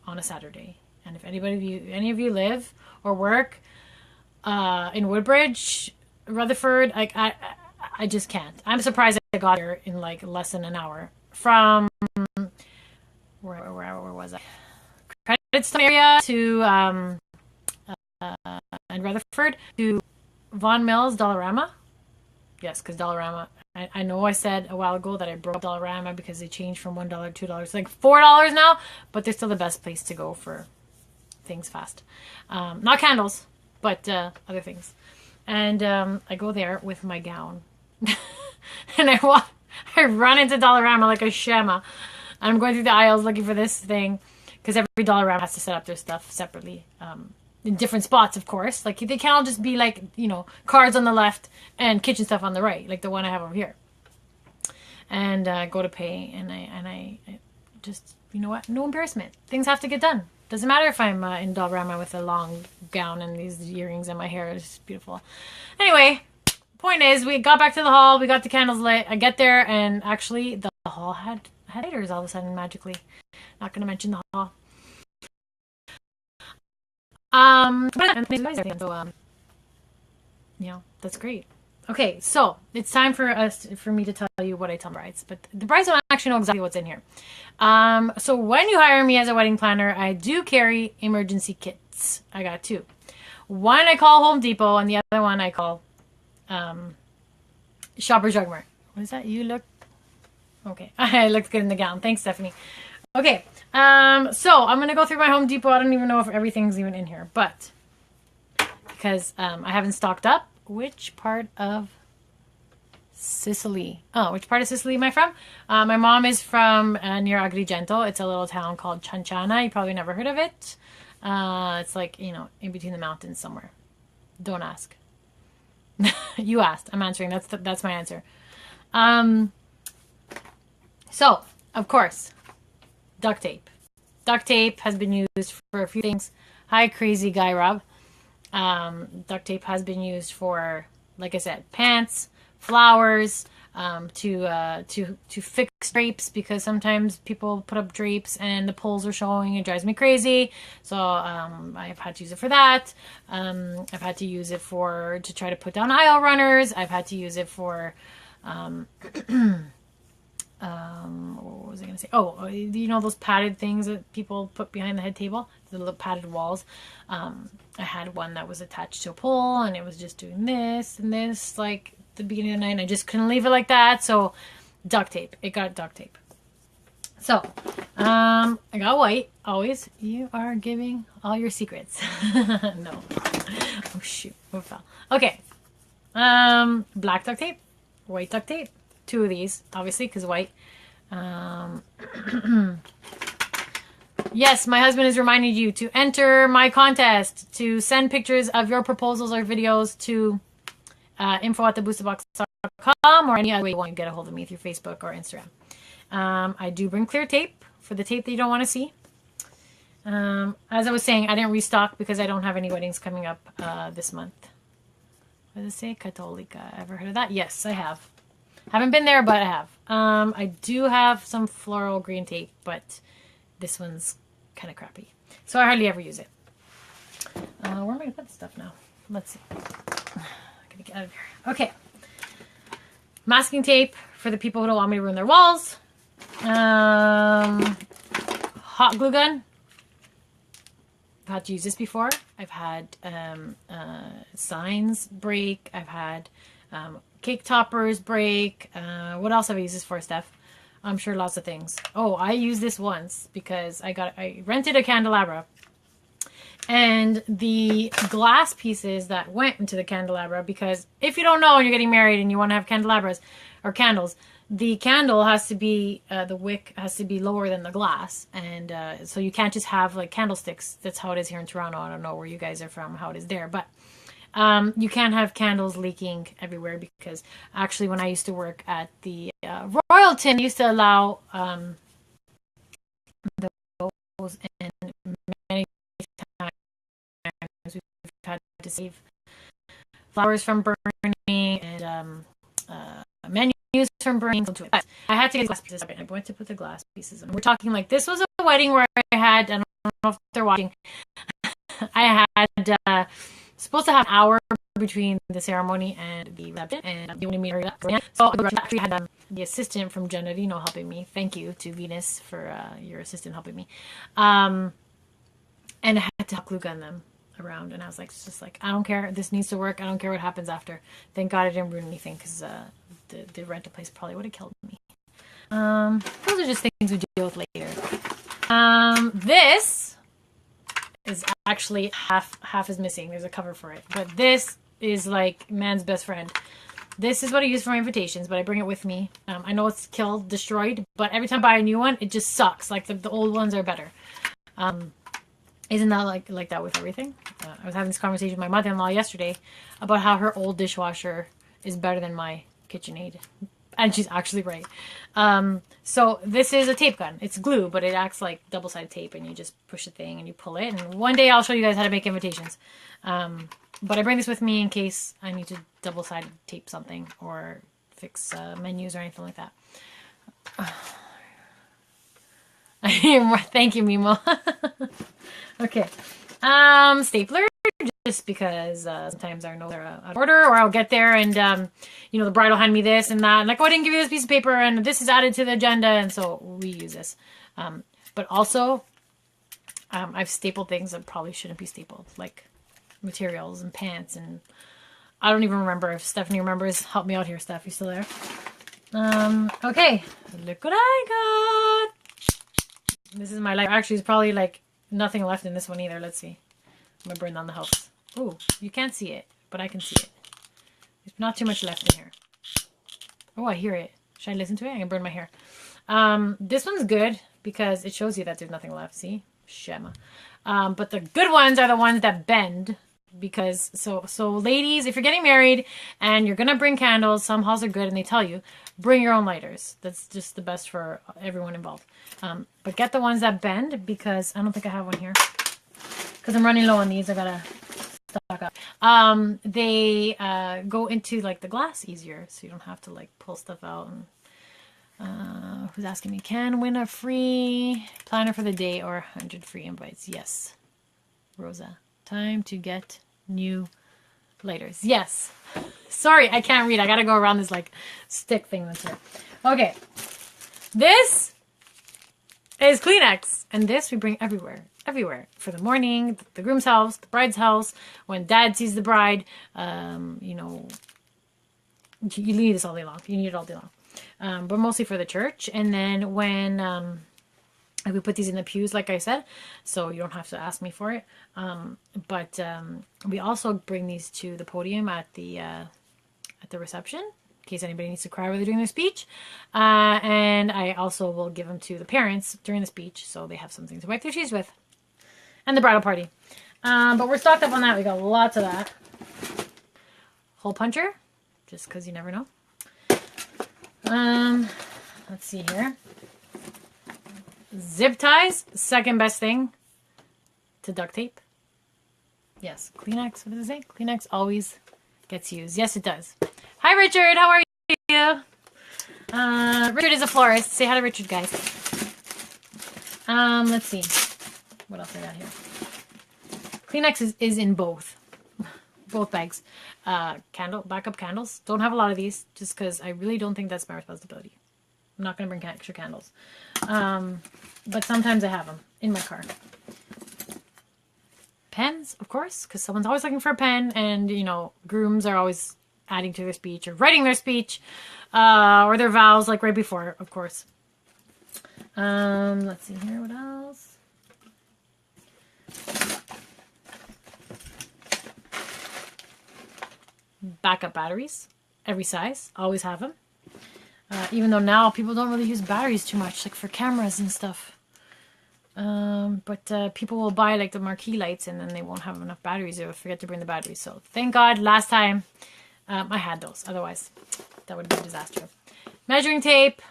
on a Saturday. And if any of you live or work in Woodbridge, Rutherford, like I just can't. I'm surprised I got here in like less than an hour from where was I? Credit Stone area to and Rutherford to Vaughan Mills, Dollarama. Yes, because Dollarama. I know I said a while ago that I broke Dollarama because they changed from $1 to $2, like $4 now, but they're still the best place to go for things fast. Not candles, but other things. And I go there with my gown. And I run into Dollarama like a shema. I'm going through the aisles looking for this thing because every Dollarama has to set up their stuff separately. In different spots, of course. Like, they can't all just be like, you know, cards on the left and kitchen stuff on the right, like the one I have over here. And I go to pay, and I just, you know what? No embarrassment. Things have to get done. Doesn't matter if I'm in Dollarama with a long gown and these earrings and my hair is beautiful. Anyway, point is, we got back to the hall. We got the candles lit. I get there, and actually, the hall had lighters all of a sudden, magically. Not going to mention the hall. Yeah, that's great. Okay, so it's time for me to tell you what I tell brides, but the brides don't actually know exactly what's in here. So when you hire me as a wedding planner, I do carry emergency kits. I got two. One I call Home Depot, and the other one I call Shoppers Drug Mart. What is that? You look okay. I looked good in the gown. Thanks, Stephanie. Okay, so I'm gonna go through my Home Depot. I don't even know if everything's even in here, but because I haven't stocked up. Which part of Sicily? Oh, which part of Sicily am I from? My mom is from near Agrigento. It's a little town called Cianciana. You probably never heard of it. It's like, you know, in between the mountains somewhere. Don't ask. You asked. I'm answering. That's my answer. So, of course, duct tape. Duct tape has been used for a few things. Hi, crazy guy Rob. Duct tape has been used for, like I said, pants, flowers, to fix drapes, because sometimes people put up drapes and the poles are showing. It drives me crazy. So I've had to use it for that. I've had to use it to try to put down aisle runners. I've had to use it for what was I going to say? Oh, you know those padded things that people put behind the head table? The little padded walls. I had one that was attached to a pole, and it was just doing this and this, like, the beginning of the night, and I just couldn't leave it like that, so duct tape. It got duct tape. So, I got white, always. You are giving all your secrets. No. Oh, shoot. What fell? Okay. Black duct tape, white duct tape. Two of these, obviously, because white. Yes, my husband has reminded you to enter my contest, to send pictures of your proposals or videos to info@thebustabox.com, or any other way you want to get a hold of me through Facebook or Instagram. I do bring clear tape for the tape that you don't want to see. As I was saying, I didn't restock because I don't have any weddings coming up this month. What does it say? Cattolica. Ever heard of that? Yes, I have. Haven't been there, but I have. I do have some floral green tape, but this one's kind of crappy. So I hardly ever use it. Where am I going to put the stuff now? Let's see. I'm going to get out of here. Okay. Masking tape for the people who don't want me to ruin their walls. Hot glue gun. I've had to use this before. I've had signs break. I've had cake toppers break. What else have I used this for, Steph? I'm sure lots of things. Oh, I used this once because I rented a candelabra. And the glass pieces that went into the candelabra, because if you don't know and you're getting married and you want to have candelabras or candles, the candle has to be, the wick has to be lower than the glass. And so you can't just have like candlesticks. That's how it is here in Toronto. I don't know where you guys are from, how it is there. But you can't have candles leaking everywhere, because actually when I used to work at the Royalton, I used to allow those, and many times we've had to save flowers from burning and menus from burning. But I had to get glass pieces. I went to put the glass pieces in. We're talking like this was a wedding where I had, I don't know if they're watching, I had supposed to have an hour between the ceremony and the reception, and they wanted me to hurry up. So we had the assistant from Genadino helping me. Thank you to Venus for your assistant helping me. And I had to glue gun them around, and I was like, just like, I don't care. This needs to work. I don't care what happens after. Thank God I didn't ruin anything, because the rental place probably would have killed me. Those are just things we deal with later. This is actually half is missing. There's a cover for it, but this is like man's best friend. This is what I use for my invitations, but I bring it with me. I know it's killed, destroyed, but every time I buy a new one, it just sucks. Like the old ones are better. Isn't that like that with everything? I was having this conversation with my mother-in-law yesterday about how her old dishwasher is better than my KitchenAid. And she's actually right. So this is a tape gun. It's glue, but it acts like double-sided tape, and you just push the thing and you pull it. And one day I'll show you guys how to make invitations. But I bring this with me in case I need to double-sided tape something or fix menus or anything like that. Thank you, Mimo. Okay. Stapler, just because sometimes I know they're out of order, or I'll get there and the bride will hand me this and that, and like, oh, I didn't give you this piece of paper, and this is added to the agenda, and so we use this. But also, I've stapled things that probably shouldn't be stapled, like materials and pants, and I don't even remember. If Stephanie remembers, help me out here, Steph. You still there? Okay, look what I got. This is my life. Actually, there's probably like nothing left in this one either. Let's see. I'm gonna burn down the house. Oh, you can't see it, but I can see it. There's not too much left in here. Oh, I hear it. Should I listen to it? I can burn my hair. This one's good because it shows you that there's nothing left. See? Shema. But the good ones are the ones that bend, because so ladies, if you're getting married and you're gonna bring candles, some halls are good and they tell you bring your own lighters. That's just the best for everyone involved. But get the ones that bend, because I don't think I have one here, because I'm running low on these. I gotta stock up. They go into like the glass easier, so you don't have to like pull stuff out. And who's asking me, can win a free planner for the day or 100 free invites? Yes, Rosa. Time to get new lighters. Yes. Sorry, I can't read. I gotta go around this like stick thing that's here. Okay. This is Kleenex, and this we bring everywhere. Everywhere. For the morning, the groom's house, the bride's house, when dad sees the bride, you need this all day long. You need it all day long. But mostly for the church. And then when we put these in the pews, like I said, so you don't have to ask me for it. But we also bring these to the podium at the reception, in case anybody needs to cry while they're doing their speech. And I also will give them to the parents during the speech, so they have something to wipe their tears with. And the bridal party. But we're stocked up on that. We got lots of that. Hole puncher, just because you never know. Let's see here. Zip ties, second best thing to duct tape. Yes, Kleenex, what does it say? Kleenex always gets used. Yes, it does. Hi, Richard, how are you? Richard is a florist. Say hi to Richard, guys. Let's see. What else I got here? Kleenex is in both bags. Backup candles. Don't have a lot of these just because I really don't think that's my responsibility. I'm not going to bring extra candles. But sometimes I have them in my car. Pens, of course, because someone's always looking for a pen, and, you know, grooms are always adding to their speech or writing their speech, or their vows, like right before, of course. Let's see here, what else? Backup batteries, every size, always have them. Even though now people don't really use batteries too much, like for cameras and stuff. But people will buy like the marquee lights and then they won't have enough batteries. They will forget to bring the batteries. So thank God last time I had those. Otherwise, that would be a disaster. Measuring tape.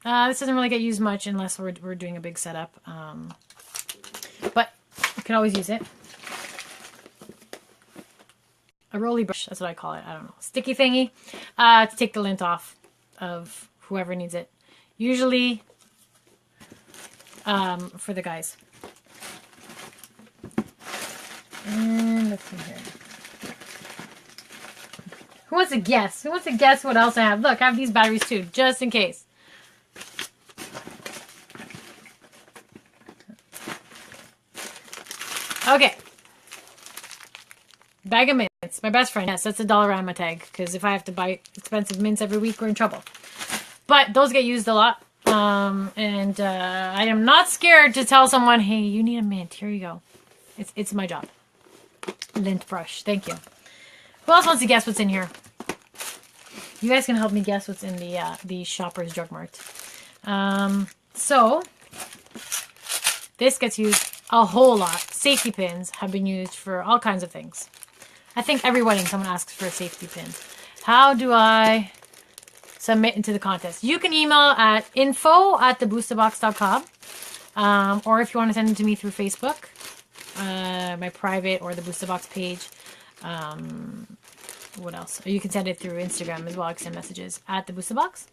This doesn't really get used much unless we're doing a big setup. But you can always use it. A rolly brush, that's what I call it. I don't know. Sticky thingy to take the lint off of whoever needs it. Usually for the guys. And let's see here. Who wants to guess? Who wants to guess what else I have? Look, I have these batteries too, just in case. Okay. Bag of mints. My best friend. Yes, that's a Dollarama tag. Because if I have to buy expensive mints every week, we're in trouble. But those get used a lot. And I am not scared to tell someone, hey, you need a mint. Here you go. It's my job. Lint brush. Thank you. Who else wants to guess what's in here? You guys can help me guess what's in the Shoppers Drug Mart. So, this gets used a whole lot. Safety pins have been used for all kinds of things. I think every wedding someone asks for a safety pin. How do I submit into the contest? You can email at info@thebustabox.com, or if you want to send it to me through Facebook, my private or the Busta Box page. What else? Or you can send it through Instagram as well. I can send messages at the Busta Box.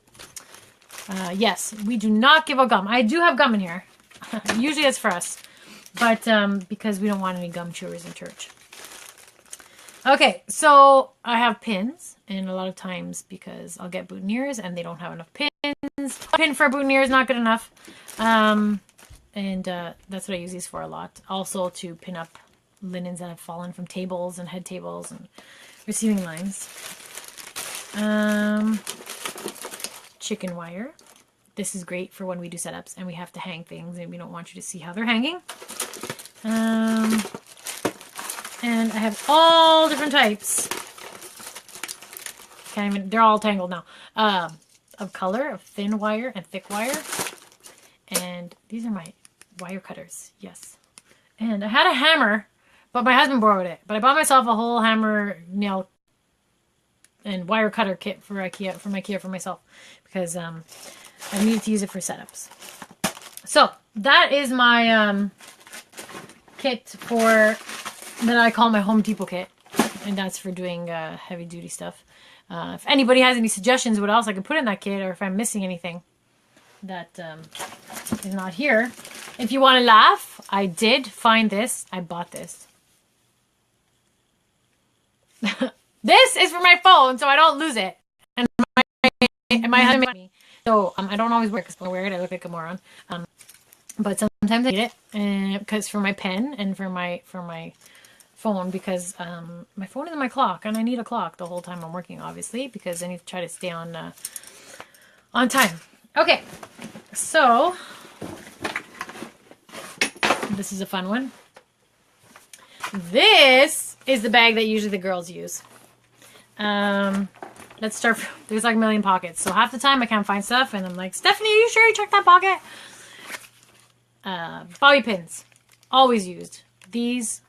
Yes, we do not give out gum. I do have gum in here. Usually it's for us, but because we don't want any gum chewers in church. Okay, so I have pins, and a lot of times because I'll get boutonnieres and they don't have enough pins. A pin for a boutonniere is not good enough. And that's what I use these for a lot. Also to pin up linens that have fallen from tables and head tables and receiving lines. Chicken wire. This is great for when we do setups and we have to hang things and we don't want you to see how they're hanging. And I have all different types. Can't even, they're all tangled now. Of color, of thin wire and thick wire. And these are my wire cutters. Yes. And I had a hammer, but my husband borrowed it. But I bought myself a whole hammer, nail, and wire cutter kit for IKEA, for myself. Because I needed to use it for setups. So, that is my kit that I call my Home Depot kit. And that's for doing heavy duty stuff. If anybody has any suggestions what else I can put in that kit, or if I'm missing anything that is not here. If you want to laugh, I did find this. I bought this. This is for my phone, so I don't lose it. And my husband made me. So I don't always wear it because when I wear it, I look like a moron. But sometimes I need it because for my pen and for my phone, because my phone is in my clock and I need a clock the whole time I'm working, obviously, because I need to try to stay on time. Okay, so this is a fun one. This is the bag that usually the girls use. Let's start. There's like a million pockets, so half the time I can't find stuff, and I'm like, Stephanie, are you sure you checked that pocket? Bobby pins, always used. These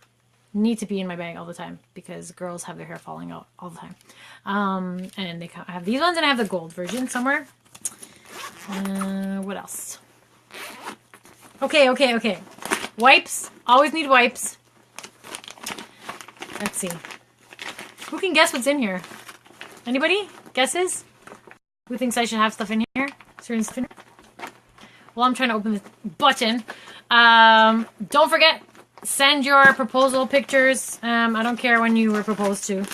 need to be in my bag all the time because girls have their hair falling out all the time. And I have these ones, and I have the gold version somewhere. What else? Okay. Wipes. Always need wipes. Let's see. Who can guess what's in here? Anybody? Guesses? Who thinks I should have stuff in here? Certain stuff in here? Well, I'm trying to open this button. Don't forget, send your proposal pictures. I don't care when you were proposed to,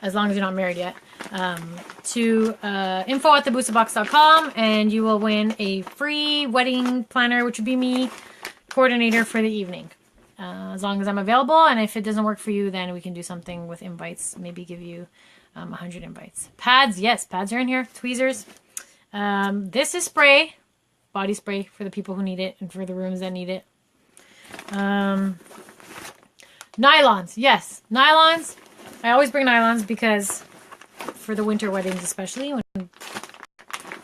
as long as you're not married yet. To info@thebustabox.com, and you will win a free wedding planner, which would be me, coordinator for the evening. As long as I'm available, and if it doesn't work for you, then we can do something with invites. Maybe give you 100 invites. Pads, yes, pads are in here. Tweezers. This is spray, body spray for the people who need it and for the rooms that need it. Nylons, yes, nylons. I always bring nylons because for the winter weddings, especially. No,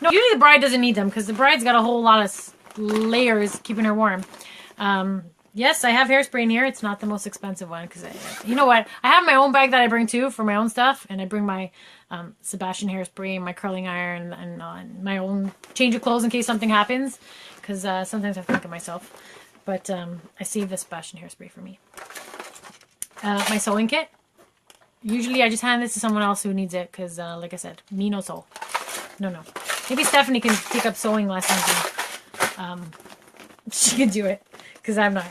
usually the bride doesn't need them because the bride's got a whole lot of layers keeping her warm. Yes, I have hairspray in here. It's not the most expensive one because, you know what? I have my own bag that I bring too for my own stuff, and I bring my Sebastian hairspray, my curling iron, and my own change of clothes in case something happens, because sometimes I think of myself. But I save the Sebastian hairspray for me. My sewing kit. Usually I just hand this to someone else who needs it because, like I said, me no sew. No. Maybe Stephanie can take up sewing lessons and she can do it because I'm not.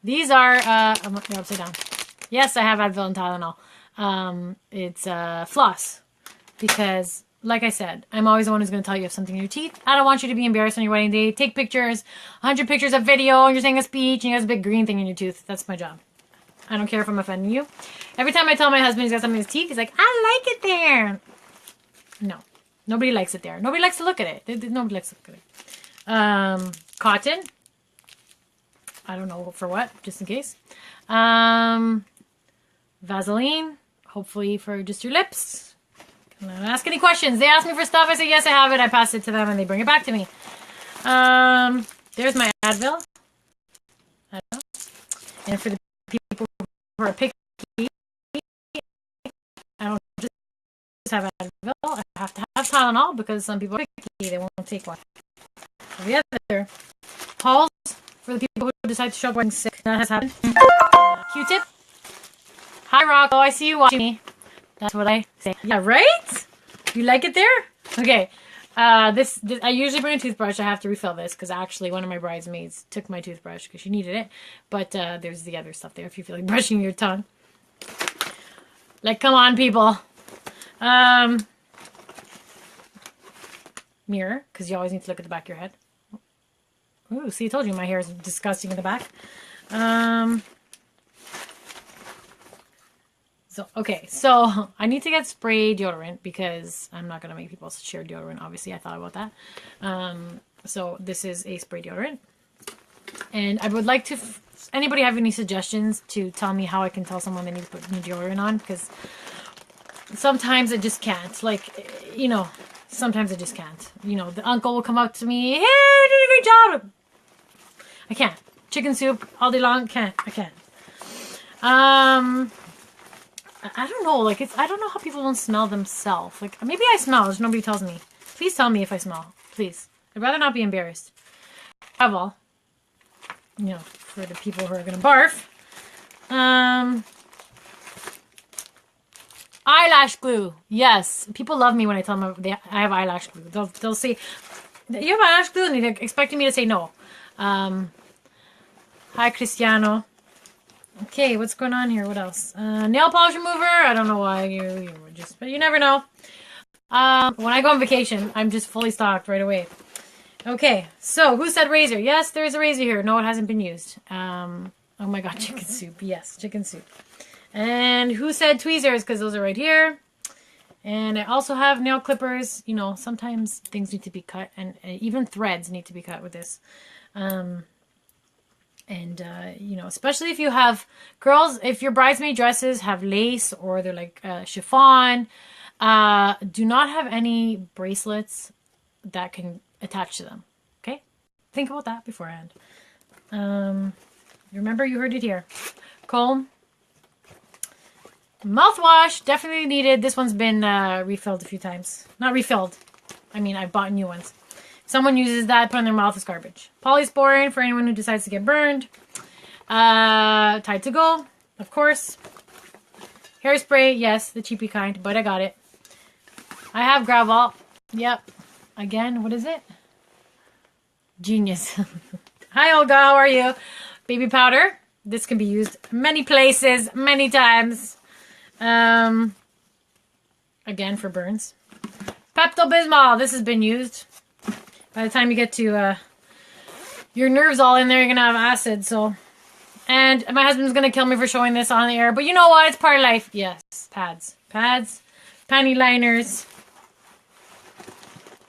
These are, they're upside down. Yes, I have Advil and Tylenol. It's floss because, like I said, I'm always the one who's going to tell you if something in your teeth. I don't want you to be embarrassed on your wedding day. Take pictures, 100 pictures of video, and you're saying a speech, and you have a big green thing in your tooth. That's my job. I don't care if I'm offending you. Every time I tell my husband he's got something in his teeth, he's like, I like it there. No. Nobody likes it there. Nobody likes to look at it. Nobody likes to look at it. Cotton. I don't know for what, just in case. Vaseline. Hopefully for just your lips. Can I ask any questions? They ask me for stuff. I say, yes, I have it. I pass it to them and they bring it back to me. There's my Advil. And for the people who are picky, I don't just have Advil. I have to have Tylenol because some people are picky. They won't take one. The other, Halls, for the people who decide to show up wearing sick. That has happened. Q-tip. Hi, Rocco. I see you watching me. That's what I say. Yeah, right? You like it there? Okay. This I usually bring a toothbrush. I have to refill this because actually one of my bridesmaids took my toothbrush because she needed it. But there's the other stuff there if you feel like brushing your tongue. Like, come on, people. Mirror, because you always need to look at the back of your head. Ooh, see, I told you my hair is disgusting in the back. So I need to get spray deodorant because I'm not going to make people share deodorant. Obviously, I thought about that. So this is a spray deodorant. And I would like to, anybody have any suggestions to tell me how I can tell someone they need to put new deodorant on? Because sometimes I just can't. Like, you know, sometimes I just can't. You know, the uncle will come up to me, hey, you did a great job. I can't. Chicken soup all day long, I can't. I don't know, like, I don't know how people don't smell themselves. Like, maybe I smell, just nobody tells me. Please tell me if I smell, please. I'd rather not be embarrassed. Above all, you know, for the people who are going to barf. Eyelash glue. Yes, people love me when I tell them I have eyelash glue. They'll say, you have eyelash glue? And they're expecting me to say no. Hi, Cristiano. Okay, what's going on here? What else? Nail polish remover. I don't know why you were just, but you never know. When I go on vacation, I'm just fully stocked right away. Okay, so who said razor? Yes, there is a razor here. No, it hasn't been used. Oh my god, chicken soup. Yes, chicken soup. And who said tweezers? Because those are right here. And I also have nail clippers. You know, sometimes things need to be cut, and even threads need to be cut with this. You know, especially if you have girls, if your bridesmaid dresses have lace or they're like chiffon, do not have any bracelets that can attach to them. Okay? Think about that beforehand. Remember, you heard it here. Comb. Mouthwash, definitely needed. This one's been refilled a few times. Not refilled. I mean, I bought new ones. Someone uses that, put in their mouth, is garbage. Polysporin for anyone who decides to get burned. Tide to go, of course. Hairspray, yes, the cheapy kind, but I got it. I have Gravol. Yep. Again, what is it? Genius. Hi, Olga. How are you? Baby powder. This can be used many places, many times. Again, for burns. Pepto-Bismol. This has been used. By the time you get to your nerves all in there, you're going to have acid. So, and my husband's going to kill me for showing this on the air. But you know what? It's part of life. Yes. Pads. Pads. Panty liners.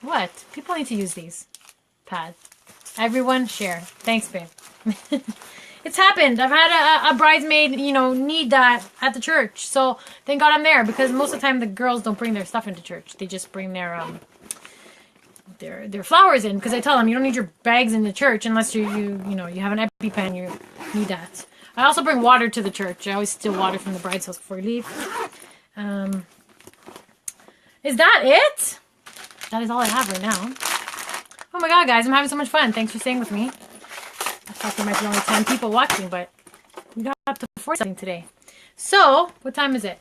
What? People need to use these. Pads. Everyone share. Thanks, babe. It's happened. I've had a bridesmaid, you know, need that at the church. So thank God I'm there, because most of the time the girls don't bring their stuff into church. They just bring their flowers in, because I tell them you don't need your bags in the church unless you have an EpiPen. You need that. I also bring water to the church. I always steal water from the bride's house before we leave. Is that it? That is all I have right now. Oh my God, guys, I'm having so much fun. Thanks for staying with me. I thought there might be only 10 people watching, but we got up to 40 today. So, what time is it?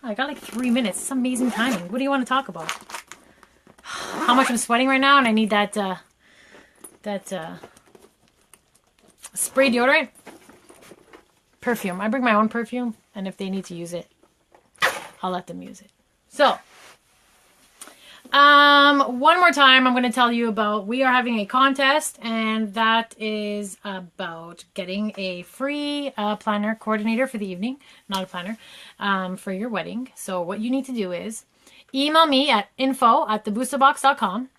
Oh, I got like 3 minutes. It's amazing timing. What do you want to talk about? How much I'm sweating right now, and I need that spray deodorant. Perfume. I bring my own perfume, and if they need to use it, I'll let them use it. So, one more time, I'm going to tell you about, we are having a contest, and that is about getting a free planner coordinator for the evening, not a planner, for your wedding. So what you need to do is email me at info@thebustabox.com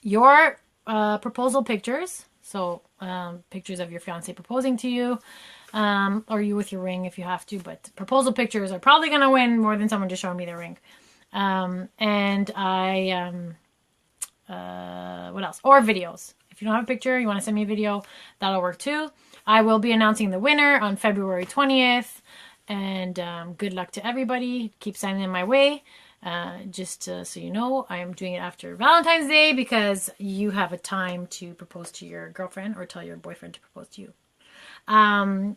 your proposal pictures. So pictures of your fiance proposing to you, or you with your ring if you have to, but proposal pictures are probably going to win more than someone just showing me their ring. And what else? Or videos. If you don't have a picture, you want to send me a video, that'll work too. I will be announcing the winner on February 20th. And good luck to everybody. Keep sending them my way. Just so you know, I am doing it after Valentine's Day, because you have a time to propose to your girlfriend or tell your boyfriend to propose to you.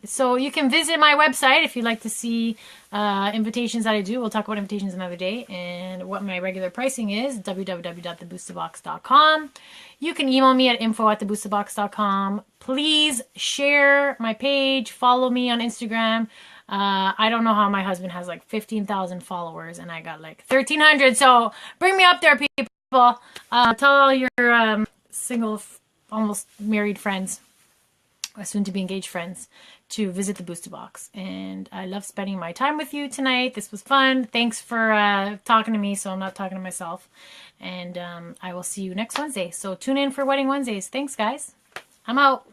So you can visit my website if you'd like to see invitations that I do. We'll talk about invitations another day, and what my regular pricing is, www.thebustabox.com. You can email me at info@thebustabox.com. Please share my page, follow me on Instagram. I don't know how my husband has like 15,000 followers and I got like 1,300. So bring me up there, people. Tell all your single, almost married friends, soon to be engaged friends, to visit the Busta Box. And I love spending my time with you tonight. This was fun. Thanks for talking to me, so I'm not talking to myself. And I will see you next Wednesday. So tune in for Wedding Wednesdays. Thanks, guys. I'm out.